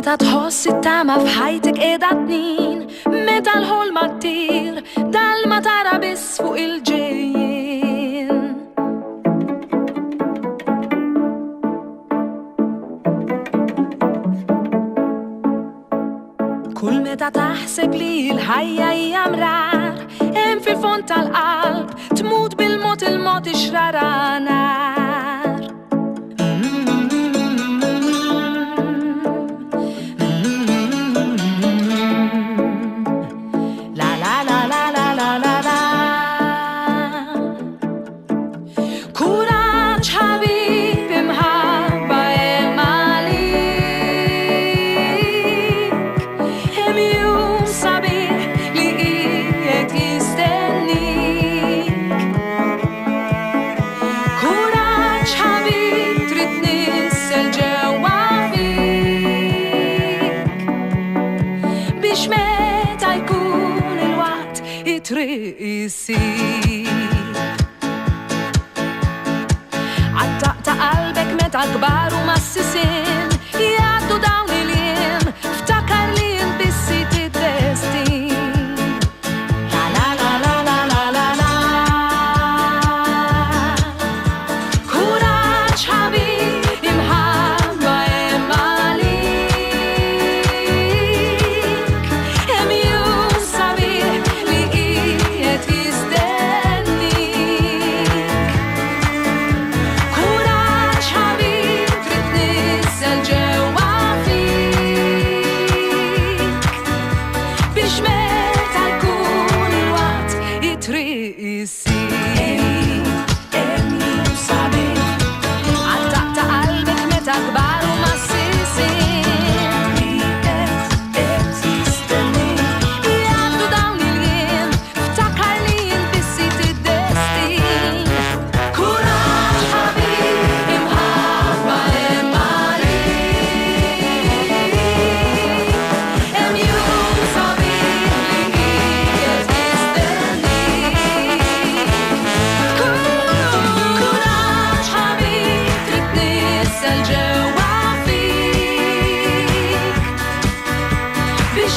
meta tħoss it-tama f'ħajtek qiegħda tnin, meta l-ħolma ttir, dal-ma tara biss fuq il-ġejjin. Kull meta taħseb li l-ħajja hija mrar, hemm fil-fond tal-qalb tmut bil-mod il-mod ixrara nar. La la la la la la la la. Kuraġġ ħabib imħabba hemm għalik, hemm jum sabiħ li qiegħed jistennik. Kuraġġ ħabib trid nissel ġewwa fik, biex meta jkun il-waqt it-triq isir. Għattaq ta' qalbek meta kbar u massisin jgħaddu dawn il-jiem, ftakar li jinbissi tid-destin. La la la la la la la la. Kuraġġ ħabib imħabba hemm għalik, hemm jum sabiħ li qiegħed jistennik. Kuraġġ ħabib trid nissel ġewwa fik, biex meta jkun il-waqt it-triq isir. Hemm jum sabiħ għattaq ta' qalbek meta kbar u massisin qiegħed jistennik. Jgħaddu dawn il-jiem, ftakar li jinbissi tid-destin. Kuraġġ ħabib imħabba hemm għalik, hemm jum sabiħ li qiegħed jistennik. Kuraġġ ħabib trid nissel ġewwa fik, biex